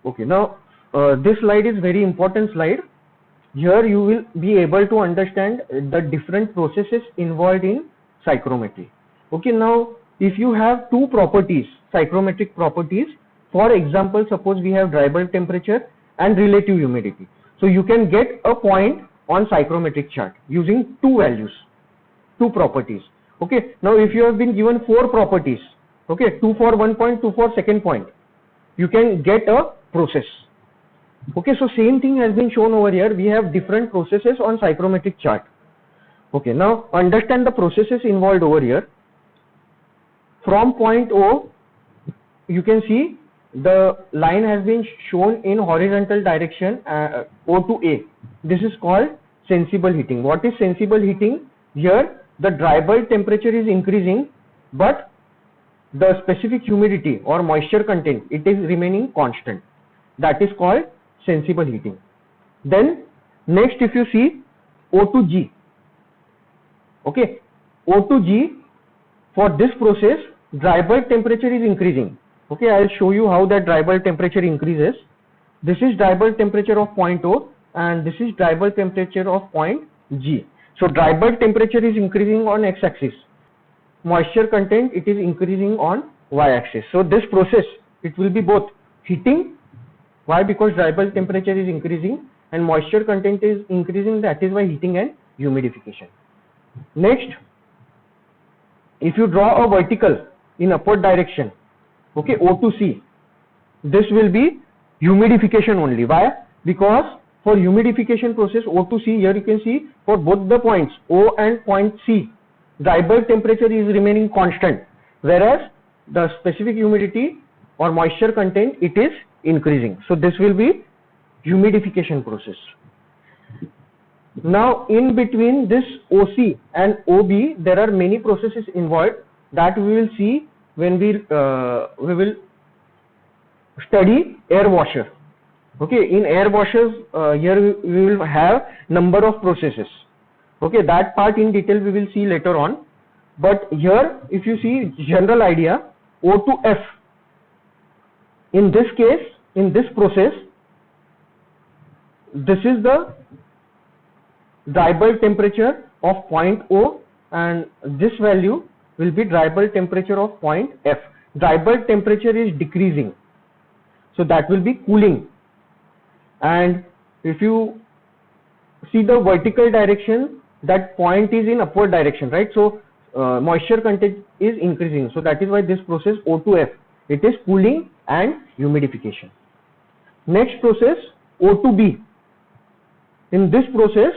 Okay, now this slide is very important slide. Here you will be able to understand the different processes involved in psychrometry. Okay, now if you have two properties, psychrometric properties, for example, suppose we have dry bulb temperature and relative humidity. So you can get a point on psychrometric chart using two values, two properties. Okay, now if you have been given four properties, okay, two for one point, two for second point, you can get a process. Okay, so same thing has been shown over here. We have different processes on psychrometric chart. Okay, now understand the processes involved over here. From point O, you can see the line has been shown in horizontal direction, O to A. This is called sensible heating. What is sensible heating? Here the dry bulb temperature is increasing, but the specific humidity or moisture content, it is remaining constant. That is called sensible heating. Then next, if you see O to G, okay, O to G, for this process dry bulb temperature is increasing. Okay, I will show you how that dry bulb temperature increases. This is dry bulb temperature of point O and this is dry bulb temperature of point G. So dry bulb temperature is increasing on x-axis, moisture content, it is increasing on y-axis. So this process, it will be both heating. Why? Because dry bulb temperature is increasing and moisture content is increasing, that is why heating and humidification. Next, if you draw a vertical in upward direction, okay, O to C, this will be humidification only. Why? Because for humidification process O to C, here you can see for both the points O and point C, dry bulb temperature is remaining constant, whereas the specific humidity or moisture content, it is increasing. So this will be humidification process. Now in between this OC and OB, there are many processes involved that we will see when we will study air washer. Okay, in air washers, here we will have number of processes. Okay, that part in detail we will see later on. But here, if you see general idea, O to F. In this case, in this process, this is the dry bulb temperature of point O and this value will be dry bulb temperature of point F. Dry bulb temperature is decreasing, so that will be cooling. And if you see the vertical direction, that point is in upward direction, right? So moisture content is increasing, so that is why this process O to F, it is cooling and humidification. Next process, O to B. In this process,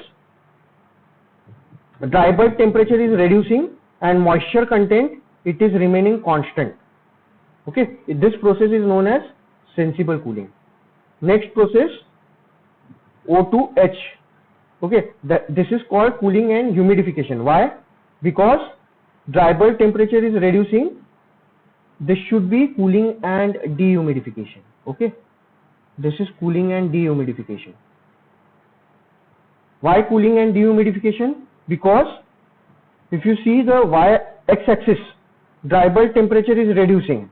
dry bulb temperature is reducing and moisture content, it is remaining constant. Okay, this process is known as sensible cooling. Next process, O to H. Okay, this is called cooling and humidification. Why? Because dry bulb temperature is reducing, this should be cooling and dehumidification. Okay, this is cooling and dehumidification. Why cooling and dehumidification? Because if you see the x-axis, dry bulb temperature is reducing.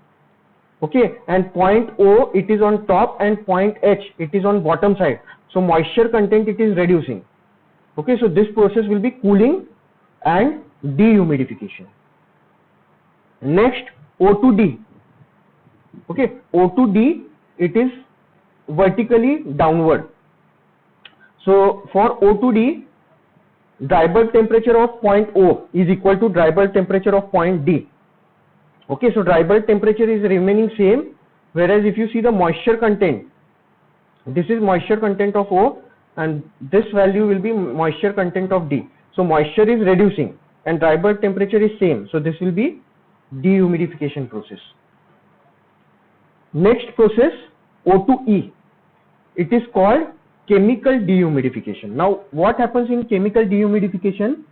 Okay, and point O, it is on top and point H, it is on bottom side. So moisture content, it is reducing. Okay, so this process will be cooling and dehumidification. Next, O to D. Okay, O to D, it is vertically downward. So for O to D, dry bulb temperature of point O is equal to dry bulb temperature of point D. Okay, so dry bulb temperature is remaining same, whereas if you see the moisture content, this is moisture content of O and this value will be moisture content of D. So moisture is reducing and dry bulb temperature is same, so this will be dehumidification process. Next process, O to E, it is called chemical dehumidification. Now what happens in chemical dehumidification?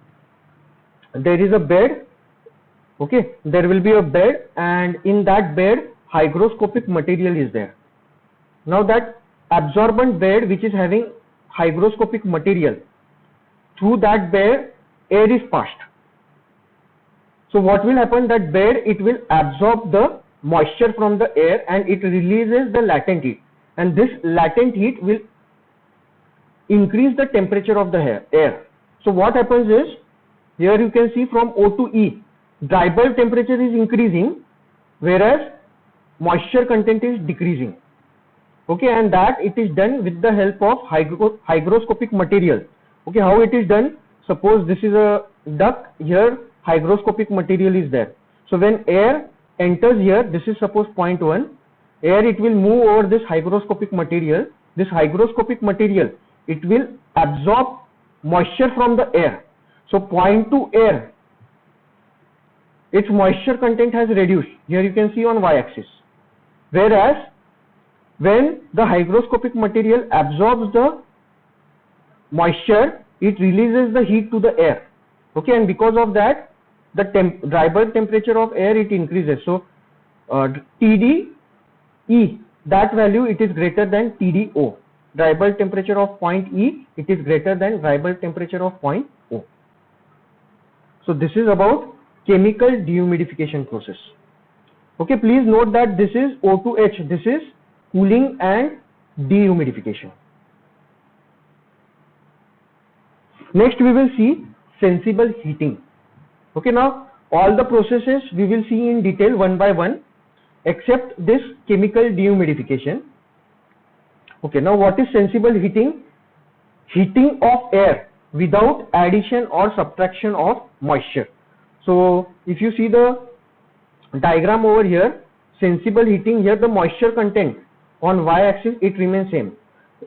There is a bed, okay, there will be a bed and in that bed hygroscopic material is there. Now that absorbent bed which is having hygroscopic material, through that bed air is passed. So what will happen, that bed, it will absorb the moisture from the air and it releases the latent heat. and this latent heat will increase the temperature of the air. So what happens is, here you can see from O to E, dry bulb temperature is increasing, whereas moisture content is decreasing. Okay, and that it is done with the help of hygroscopic material. Okay, how it is done? Suppose this is a duct, here hygroscopic material is there. So when air enters here, this is suppose point 1, air it will move over this hygroscopic material. This hygroscopic material, it will absorb moisture from the air. So point 2 air, its moisture content has reduced. Here you can see on y-axis. Whereas when the hygroscopic material absorbs the moisture, it releases the heat to the air. Okay, and because of that, the dry bulb temperature of air it increases. So TDE, that value it is greater than TDO. Dry bulb temperature of point E, it is greater than dry bulb temperature of point O. So this is about chemical dehumidification process. Okay, please note that this is O2H, this is cooling and dehumidification. Next we will see sensible heating. Okay, now all the processes we will see in detail one by one except this chemical dehumidification. Okay, now what is sensible heating? Heating of air without addition or subtraction of moisture. So if you see the diagram over here, sensible heating, here the moisture content on y-axis it remains same.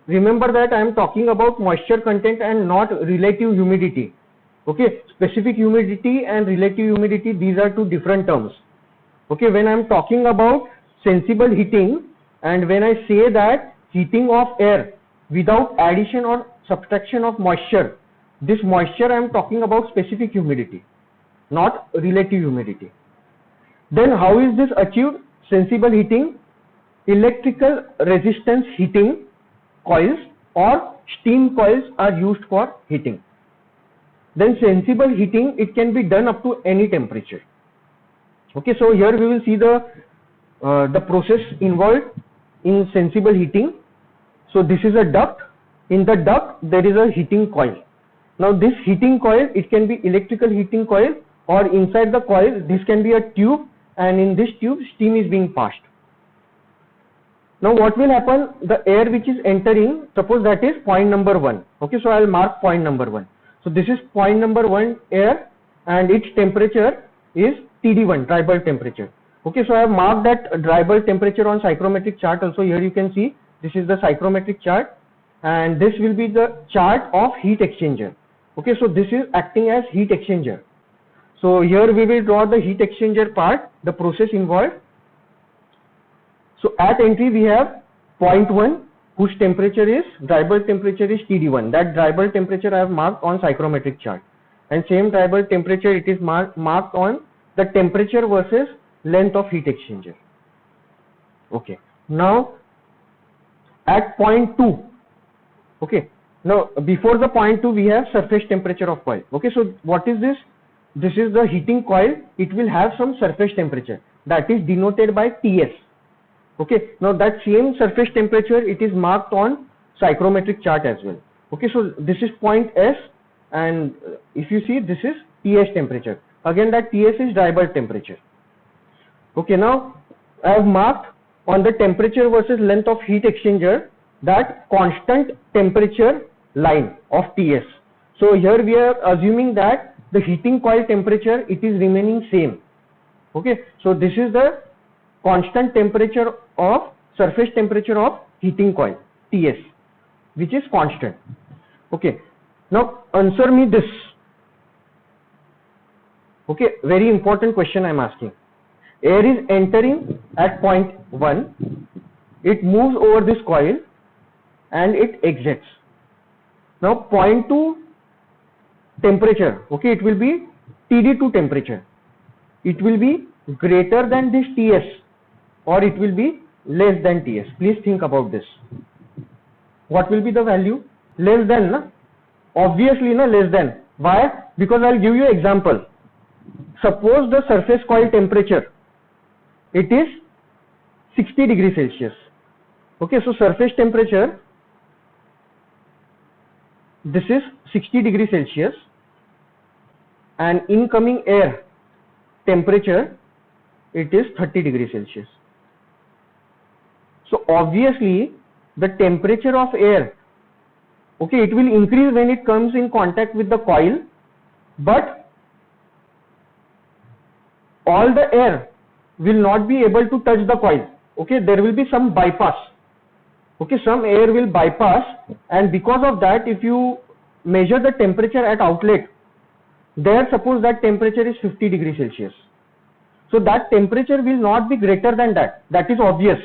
Remember that I am talking about moisture content and not relative humidity. Okay, specific humidity and relative humidity, these are two different terms. Okay, when I am talking about sensible heating and when I say that heating of air without addition or subtraction of moisture, this moisture I am talking about specific humidity, not relative humidity. Then how is this achieved? Sensible heating, electrical resistance heating coils or steam coils are used for heating. Then sensible heating, it can be done up to any temperature. Okay, so here we will see the process involved in sensible heating. So this is a duct. In the duct there is a heating coil. Now this heating coil, it can be electrical heating coil, or inside the coil this can be a tube, and in this tube steam is being passed. Now what will happen? The air which is entering, suppose that is point number 1. Okay, so I will mark point number 1. So this is point number 1 air and its temperature is TD1, dry bulb temperature. Okay, so I have marked that dry bulb temperature on psychrometric chart also. Here you can see this is the psychrometric chart and this will be the chart of heat exchanger. Okay, so this is acting as heat exchanger. So here we will draw the heat exchanger part, the process involved. So at entry we have point 1 whose temperature is, dry bulb temperature is TD1. That dry bulb temperature I have marked on psychrometric chart. And same dry bulb temperature it is marked on the temperature versus length of heat exchanger. Okay. Now at point 2. Okay. Now before the point 2 we have surface temperature of coil. Okay. So what is this? This is the heating coil. It will have some surface temperature that is denoted by TS. Okay, now that same surface temperature it is marked on psychrometric chart as well. Okay, so this is point S and if you see this is TS temperature. Again that TS is dry bulb temperature. Okay, now I have marked on the temperature versus length of heat exchanger that constant temperature line of TS. So here we are assuming that the heating coil temperature it is remaining same. Okay, so this is the constant temperature of surface temperature of heating coil TS, which is constant. Okay, now answer me this. Okay, very important question I am asking. Air is entering at point 1, it moves over this coil and it exits. Now point 2 temperature, okay, it will be TD2 temperature. It will be greater than this TS or it will be less than TS. Please think about this. What will be the value? Less than, na? Obviously, na, less than. Why? Because I will give you example. Suppose the surface coil temperature, it is 60 degrees Celsius. Okay, so surface temperature, this is 60 degrees Celsius, and incoming air temperature, it is 30 degrees Celsius. So obviously the temperature of air, okay, it will increase when it comes in contact with the coil, but all the air will not be able to touch the coil. Okay, there will be some bypass. Okay, some air will bypass, and because of that, if you measure the temperature at outlet, there suppose that temperature is 50 degrees Celsius. So that temperature will not be greater than that. That is obvious.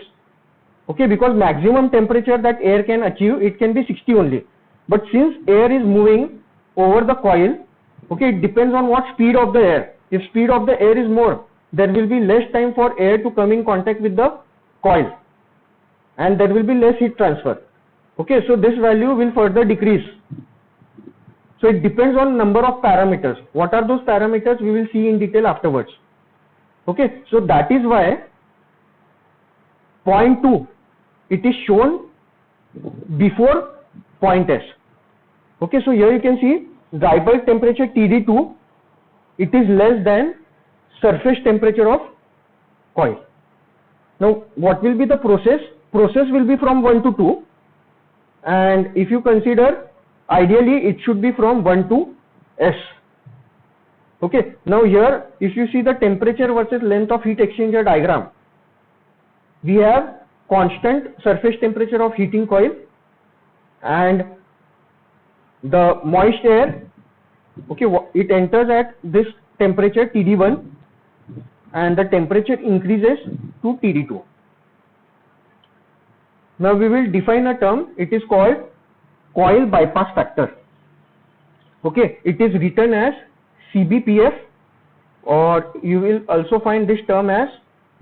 Okay, because maximum temperature that air can achieve, it can be 60 only. But since air is moving over the coil, okay, it depends on what speed of the air. If speed of the air is more, there will be less time for air to come in contact with the coil, and there will be less heat transfer. Okay, so this value will further decrease. So it depends on number of parameters. What are those parameters? We will see in detail afterwards. Okay, so that is why point 2, it is shown before point S. Okay, so here you can see dry bulk temperature TD2, it is less than surface temperature of coil. Now what will be the process? Process will be from 1 to 2, and if you consider, ideally it should be from 1 to S. Okay, now here if you see the temperature versus length of heat exchanger diagram, we have constant surface temperature of heating coil, and the moist air, okay, it enters at this temperature TD1, and the temperature increases to TD2. Now we will define a term, it is called coil bypass factor. Okay, it is written as CBPF, or you will also find this term as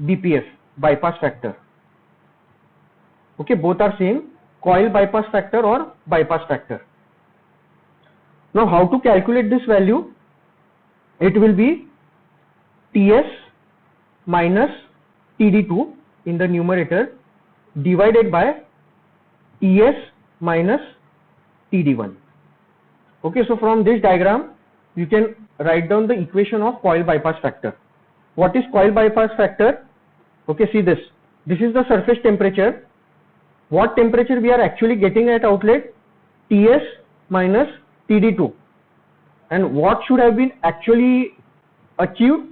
BPF, bypass factor. Okay, both are same, coil bypass factor or bypass factor. Now how to calculate this value? It will be TS minus TD2 in the numerator divided by TS minus TD1. Okay, so from this diagram you can write down the equation of coil bypass factor. What is coil bypass factor? Okay, see this. This is the surface temperature. What temperature we are actually getting at outlet? TS minus TD2. And what should have been actually achieved?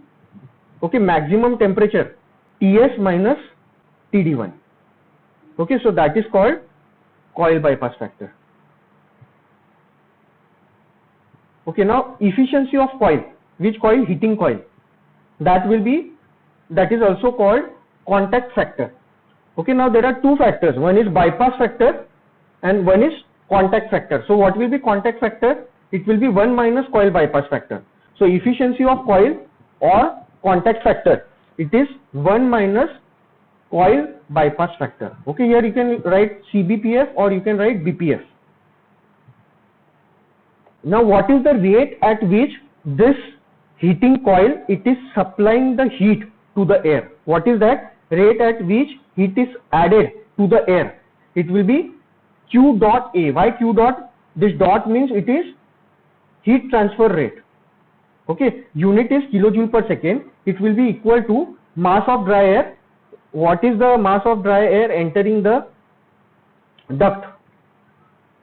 Okay, maximum temperature, TS minus TD1. Okay, so that is called coil bypass factor. Okay, now efficiency of coil. Which coil? Heating coil. That is also called contact factor. Okay, now there are two factors. One is bypass factor and one is contact factor. So what will be contact factor? It will be 1 minus coil bypass factor. So efficiency of coil or contact factor, it is 1 minus coil bypass factor. Okay, here you can write CBPF or you can write BPF. Now what is the rate at which this heating coil, it is supplying the heat to the air? What is that rate at which heat is added to the air? It will be Q dot A. Why Q dot? This dot means it is heat transfer rate. Okay, unit is kilojoule per second. It will be equal to mass of dry air. What is the mass of dry air entering the duct?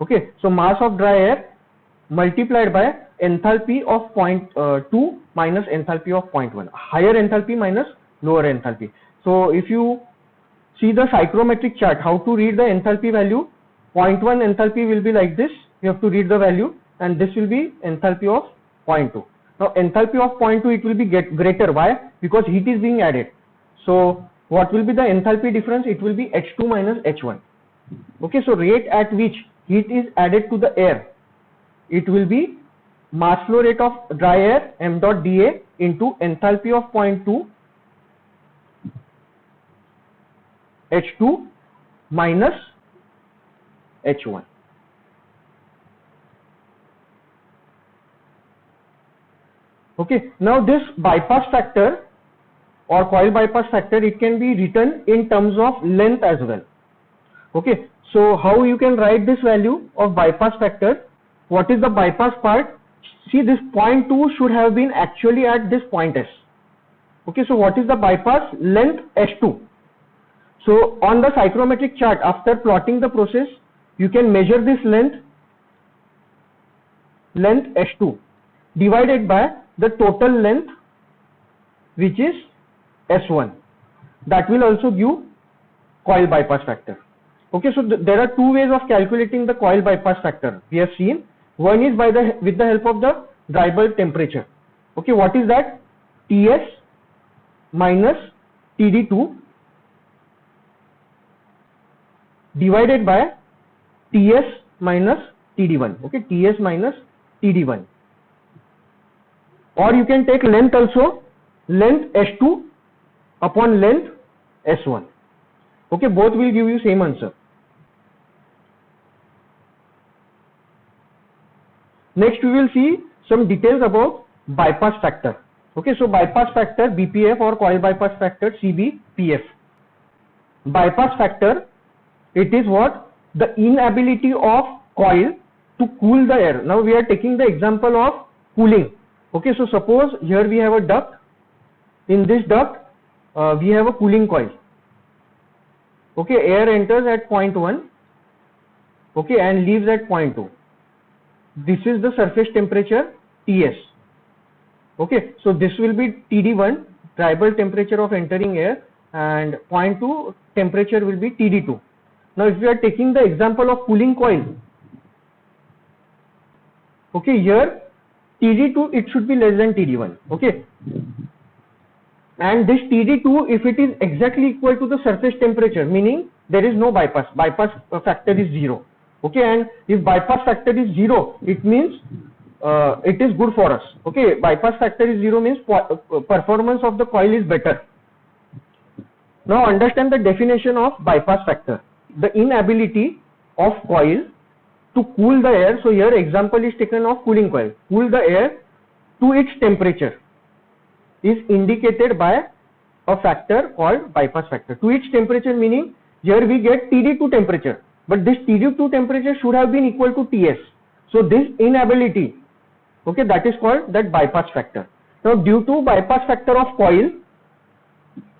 Okay, so mass of dry air multiplied by enthalpy of 0.2 minus enthalpy of 0.1. Higher enthalpy minus lower enthalpy. So if you see the psychrometric chart, how to read the enthalpy value, 0.1 enthalpy will be like this. You have to read the value, and this will be enthalpy of 0.2. Now enthalpy of 0.2, it will be greater. Why? Because heat is being added. So what will be the enthalpy difference? It will be H2 minus H1. Okay, so rate at which heat is added to the air, it will be mass flow rate of dry air m dot dA into enthalpy of 0.2 H2 minus H1. Okay, now this bypass factor or coil bypass factor, it can be written in terms of length as well. Okay, so how you can write this value of bypass factor? What is the bypass part? See, this point 2 should have been actually at this point S. Okay, so what is the bypass? Length S2. So on the psychrometric chart, after plotting the process, you can measure this length S2 divided by the total length, which is S1. That will also give coil bypass factor. Okay, so there are two ways of calculating the coil bypass factor. We have seen one is with the help of the dry bulb temperature. Okay, what is that? Ts minus Td2 divided by Ts minus Td1. Okay, Ts minus Td1. Or you can take length also, length S2 upon length S1. Okay, both will give you same answer. Next we will see some details about bypass factor. Okay, so bypass factor BPF or coil bypass factor CBPF. Bypass factor, it is what? The inability of coil to cool the air. Now we are taking the example of cooling. Okay, so suppose here we have a duct. In this duct we have a cooling coil. Okay, air enters at point 1, okay, and leaves at point 2. This is the surface temperature Ts. Okay, so this will be Td1, dry bulb temperature of entering air, and point 2 temperature will be Td2. Now if we are taking the example of cooling coil, okay, here Td2 it should be less than Td1. Okay, and this Td2, if it is exactly equal to the surface temperature, meaning there is no bypass factor is 0. Okay, and if bypass factor is 0, it means it is good for us. Okay, bypass factor is 0 means performance of the coil is better. Now understand the definition of bypass factor. The inability of coil to cool the air. So here example is taken of cooling coil. Cool the air to its temperature is indicated by a factor called bypass factor. To its temperature meaning here we get Td2 temperature, but this Td2 temperature should have been equal to Ts. So this inability, okay, that is called that bypass factor. Now due to bypass factor of coil,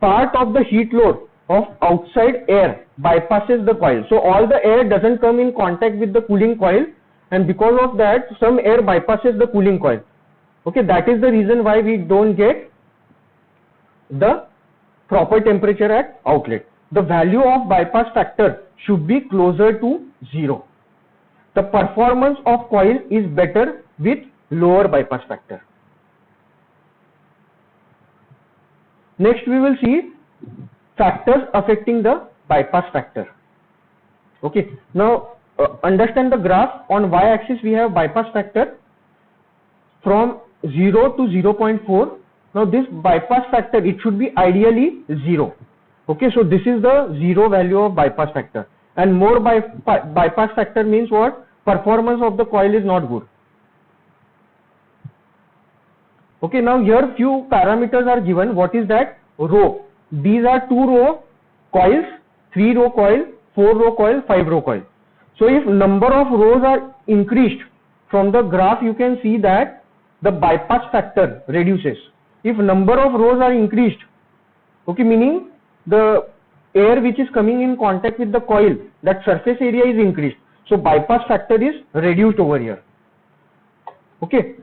part of the heat load of outside air bypasses the coil. So all the air doesn't come in contact with the cooling coil, and because of that some air bypasses the cooling coil. Okay, that is the reason why we don't get the proper temperature at outlet. The value of bypass factor should be closer to 0. The performance of coil is better with lower bypass factor. Next we will see factors affecting the bypass factor. Okay, now understand the graph. On y-axis we have bypass factor from 0 to 0.4. Now this bypass factor, it should be ideally 0. Okay, so this is the 0 value of bypass factor, and more bypass factor means what? Performance of the coil is not good. Okay, now here few parameters are given. What is that? Row. These are 2 row coils, 3 row coil, 4 row coil, 5 row coil. So if number of rows are increased, from the graph you can see that the bypass factor reduces. If number of rows are increased, okay, meaning the air which is coming in contact with the coil, that surface area is increased. So bypass factor is reduced over here. Okay.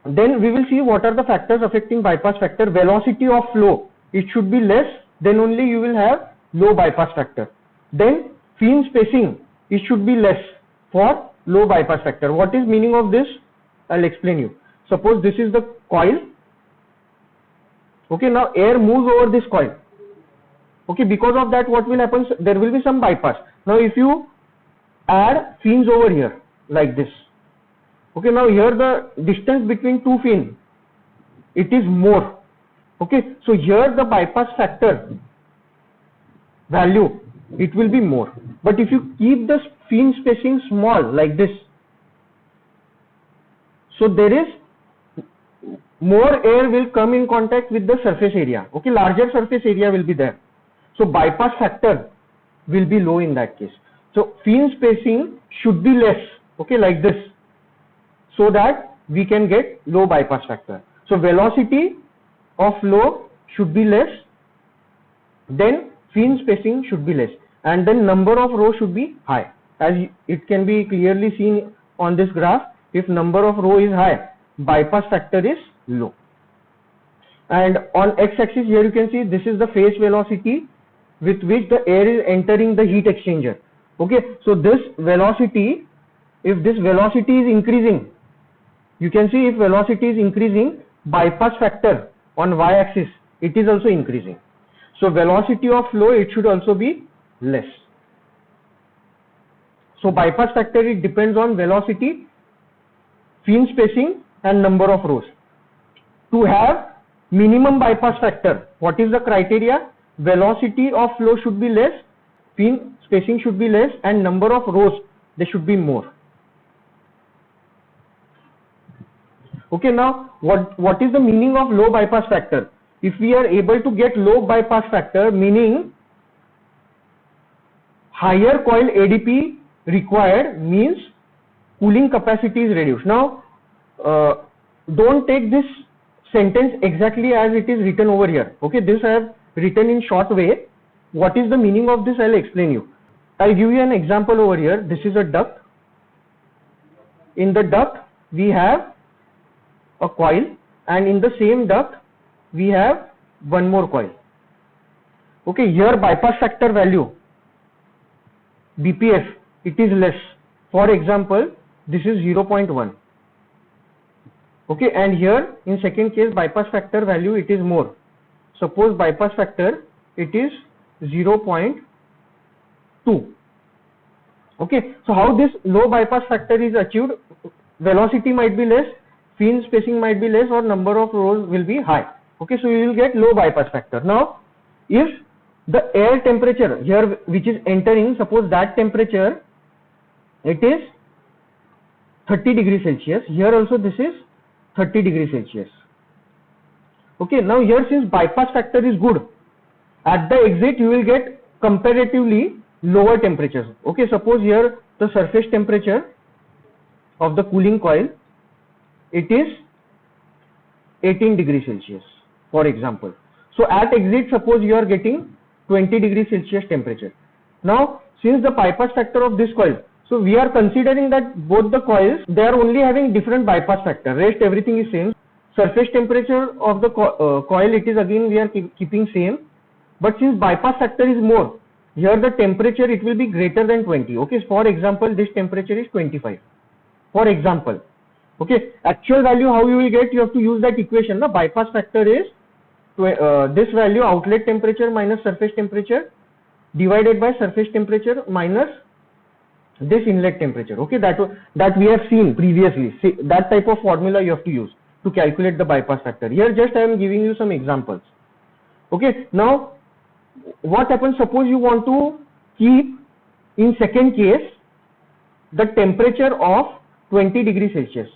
Then we will see what are the factors affecting bypass factor. Velocity of flow, it should be less, then only you will have low bypass factor. Then fin spacing, it should be less for low bypass factor. What is meaning of this? I'll explain you. Suppose this is the coil. Okay, now air moves over this coil. Okay, because of that what will happen? There will be some bypass. Now if you add fins over here like this, okay, now here the distance between two fins, it is more. Okay, so here the bypass factor value, it will be more. But if you keep the fin spacing small like this, so there is more air will come in contact with the surface area. Okay, larger surface area will be there. So bypass factor will be low in that case. So fin spacing should be less, okay, like this, so that we can get low bypass factor. So velocity of flow should be less, then fin spacing should be less, and then number of rows should be high. As it can be clearly seen on this graph, if number of row is high, bypass factor is low. And on x-axis here you can see this is the phase velocity with which the air is entering the heat exchanger. Okay, so this velocity, if this velocity is increasing, you can see if velocity is increasing, bypass factor on y-axis, it is also increasing. So velocity of flow, it should also be less. So bypass factor, it depends on velocity, fin spacing and number of rows. To have minimum bypass factor, what is the criteria? Velocity of flow should be less, fin spacing should be less, and number of rows, they should be more. Okay, now what is the meaning of low bypass factor? If we are able to get low bypass factor, meaning higher coil ADP required, means cooling capacity is reduced. Now don't take this sentence exactly as it is written over here. Okay, this I have written in short way. What is the meaning of this? I'll explain you. I'll give you an example over here. This is a duct. In the duct we have a coil, and in the same duct we have one more coil. Okay, here bypass factor value, BPF, it is less. For example, this is 0.1. Okay, and here in second case bypass factor value, it is more. Suppose bypass factor, it is 0.2. Okay, so how this low bypass factor is achieved? Velocity might be less, fin spacing might be less, or number of rows will be high. Okay, so you will get low bypass factor. Now if the air temperature here which is entering, suppose that temperature, it is 30 degrees Celsius, here also this is 30 degrees Celsius. Okay, now here since bypass factor is good, at the exit you will get comparatively lower temperatures. Okay, suppose here the surface temperature of the cooling coil, it is 18 degrees Celsius, for example. So at exit, suppose you are getting 20 degrees Celsius temperature. Now since the bypass factor of this coil, so we are considering that both the coils, they are only having different bypass factor, rest everything is same. Surface temperature of the coil, it is again we are keeping same, but since bypass factor is more, here the temperature it will be greater than 20. Okay, for example this temperature is 25, for example. Okay, actual value how you will get, you have to use that equation. The bypass factor is this value, outlet temperature minus surface temperature divided by surface temperature minus this inlet temperature. Okay, that we have seen previously. See, that type of formula you have to use to calculate the bypass factor. Here just I am giving you some examples. Okay, now what happens, suppose you want to keep in second case the temperature of 20 degrees Celsius.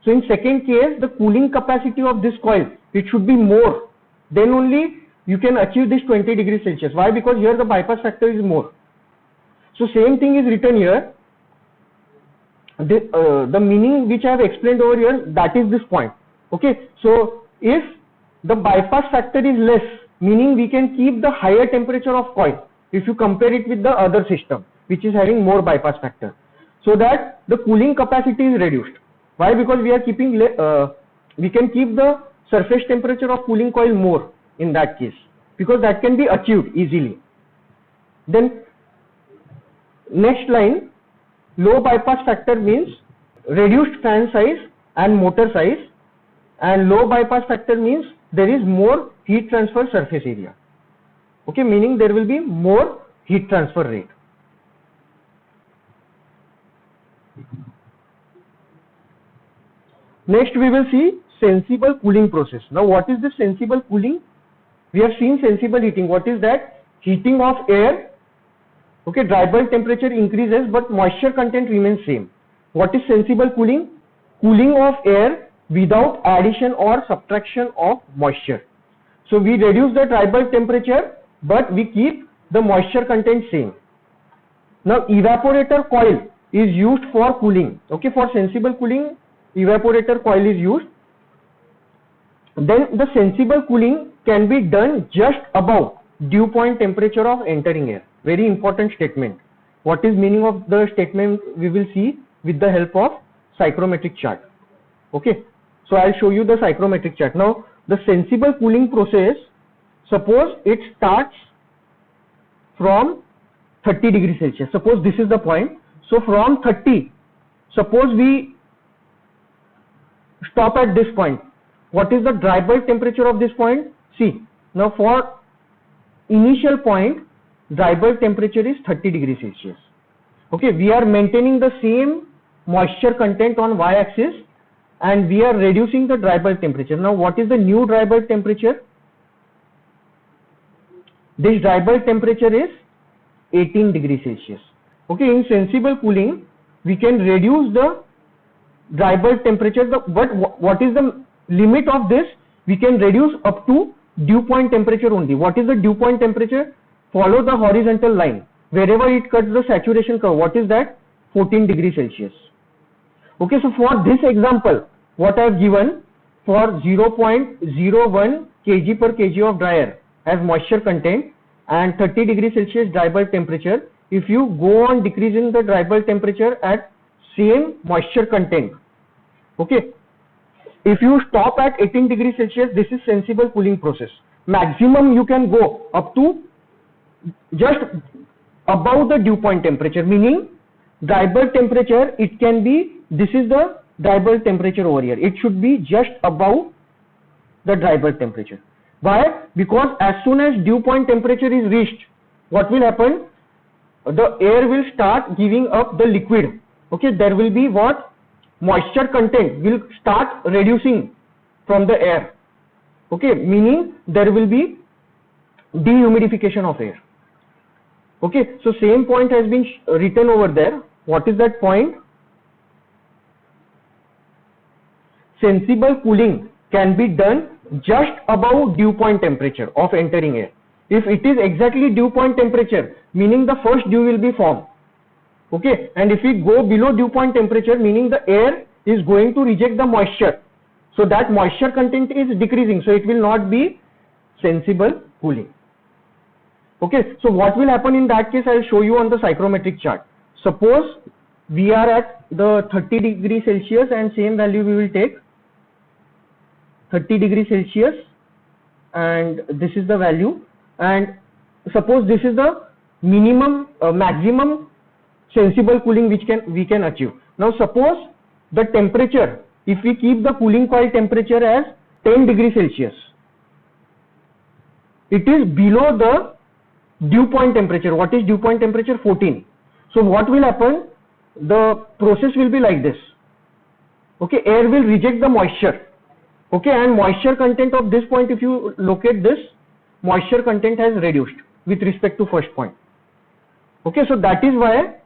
So in second case the cooling capacity of this coil, it should be more, then only you can achieve this 20 degrees Celsius. Why? Because here the bypass factor is more. So same thing is written here. The meaning which I have explained over here, that is this point. Okay, so if the bypass factor is less, meaning we can keep the higher temperature of coil if you compare it with the other system which is having more bypass factor, so that the cooling capacity is reduced. Why? Because we are keeping we can keep the surface temperature of cooling coil more in that case, because that can be achieved easily. Then next line, low bypass factor means reduced fan size and motor size, and low bypass factor means there is more heat transfer surface area. Okay, meaning there will be more heat transfer rate. Next we will see sensible cooling process. Now what is the sensible cooling? We have seen sensible heating. What is that? Heating of air. Okay, dry bulb temperature increases but moisture content remains same. What is sensible cooling? Cooling of air without addition or subtraction of moisture. So we reduce the dry bulb temperature but we keep the moisture content same. Now evaporator coil is used for cooling. Okay, for sensible cooling, evaporator coil is used. Then the sensible cooling can be done just above dew point temperature of entering air. Very important statement. What is meaning of the statement we will see with the help of psychrometric chart. Okay, so I'll show you the psychrometric chart. Now the sensible cooling process, suppose it starts from 30 degrees Celsius. Suppose this is the point. So from 30, suppose we stop at this point. What is the dry bulb temperature of this point? See, now for initial point, dry bulb temperature is 30 degrees Celsius. Okay, we are maintaining the same moisture content on y-axis and we are reducing the dry bulb temperature. Now what is the new dry bulb temperature? This dry bulb temperature is 18 degrees Celsius. Okay, in sensible cooling, we can reduce the dry bulb temperature, but what is the limit of this? We can reduce up to dew point temperature only. What is the dew point temperature? Follow the horizontal line. Wherever it cuts the saturation curve, what is that? 14 degrees Celsius. Okay, so for this example, what I have given, for 0.01 kg per kg of dry air as moisture content and 30 degrees Celsius dry bulb temperature, if you go on decreasing the dry bulb temperature at same moisture content, okay, if you stop at 18 degrees Celsius, this is sensible cooling process. Maximum you can go up to just above the dew point temperature, meaning dry bulb temperature, it can be, this is the dry bulb temperature over here. It should be just above the dry bulb temperature. Why? Because as soon as dew point temperature is reached, what will happen? The air will start giving up the liquid. Okay, there will be what? Moisture content will start reducing from the air. Okay, meaning there will be dehumidification of air. Okay, so same point has been written over there. What is that point? Sensible cooling can be done just above dew point temperature of entering air. If it is exactly dew point temperature, meaning the first dew will be formed. Okay, and if we go below dew point temperature, meaning the air is going to reject the moisture. So that moisture content is decreasing, so it will not be sensible cooling. Okay, so what will happen in that case, I will show you on the psychrometric chart. Suppose we are at the 30 degrees Celsius and same value we will take 30 degrees Celsius and this is the value, and suppose this is the minimum maximum sensible cooling which we can achieve. Now suppose the temperature, if we keep the cooling coil temperature as 10 degrees Celsius, it is below the dew point temperature. What is dew point temperature? 14. So what will happen? The process will be like this. Okay, air will reject the moisture. Okay, and moisture content of this point, if you locate this, moisture content has reduced with respect to first point. Okay, so that is why,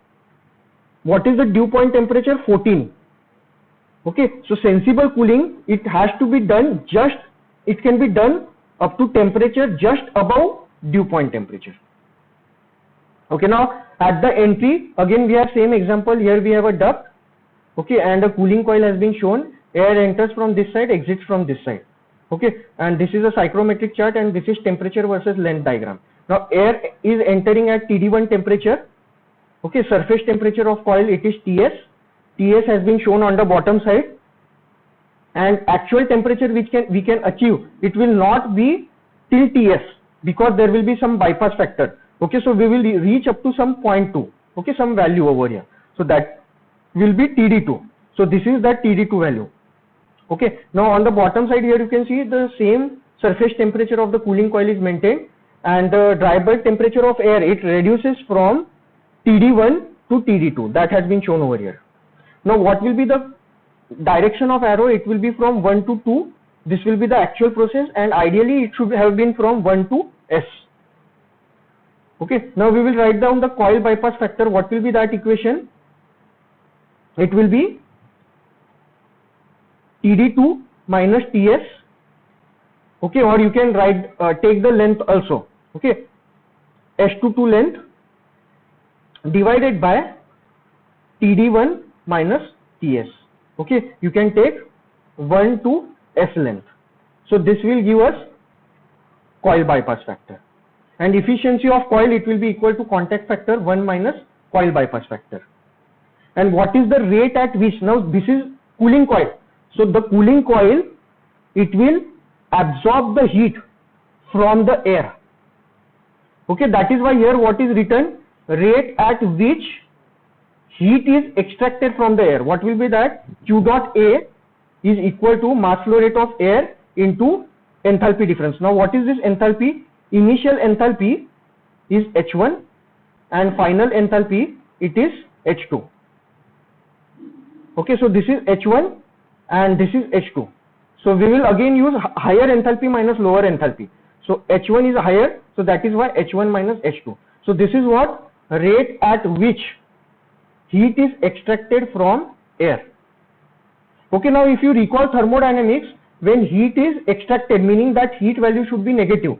what is the dew point temperature? 14. Okay, so sensible cooling, it has to be done just, it can be done up to temperature just above dew point temperature. Okay, now at the entry, again we have same example. Here we have a duct. Okay, and a cooling coil has been shown. Air enters from this side, exits from this side. Okay, and this is a psychrometric chart and this is temperature versus length diagram. Now air is entering at TD1 temperature. Okay, surface temperature of coil, it is TS. TS has been shown on the bottom side, and actual temperature which we can achieve, it will not be till TS because there will be some bypass factor. Okay, so we will reach up to some 0.2. Okay, some value over here. So that will be TD2. So this is that TD2 value. Okay, now on the bottom side here you can see the same surface temperature of the cooling coil is maintained, and the dry bulb temperature of air, it reduces from TD1 to TD2. That has been shown over here. Now what will be the direction of arrow? It will be from 1 to 2. This will be the actual process, and ideally it should have been from 1 to S. Okay, now we will write down the coil bypass factor. What will be that equation? It will be TD2 minus TS. Okay, or you can write take the length also. Okay, S22 length divided by TD1 minus TS. Okay, you can take 1 to S length. So this will give us coil bypass factor, and efficiency of coil, it will be equal to contact factor 1 minus coil bypass factor. And what is the rate at which, now this is cooling coil, so the cooling coil, it will absorb the heat from the air. Okay, that is why here what is written, rate at which heat is extracted from the air. What will be that? Q dot A is equal to mass flow rate of air into enthalpy difference. Now what is this enthalpy? Initial enthalpy is H1 and final enthalpy, it is H2. Okay, so this is H1 and this is H2. So we will again use higher enthalpy minus lower enthalpy. So H1 is higher, so that is why H1 minus H2. So this is what? Rate at which heat is extracted from air. Okay, now if you recall thermodynamics, when heat is extracted, meaning that heat value should be negative.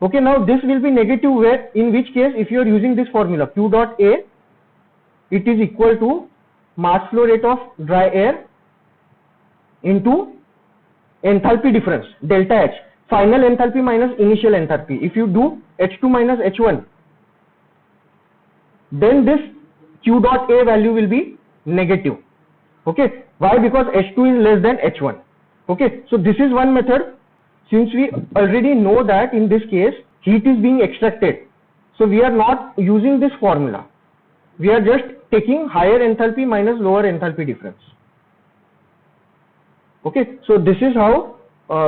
Okay, now this will be negative where, in which case, if you are using this formula, Q dot A, it is equal to mass flow rate of dry air into enthalpy difference, delta H, final enthalpy minus initial enthalpy. If you do H2 minus H1, then this Q dot A value will be negative. Okay, why? Because H2 is less than H1. Okay, so this is one method. Since we already know that in this case heat is being extracted, so we are not using this formula. We are just taking higher enthalpy minus lower enthalpy difference. Okay, so this is how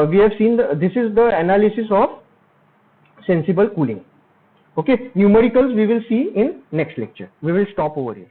we have seen this is the analysis of sensible cooling. Okay, numericals we will see in next lecture. We will stop over here.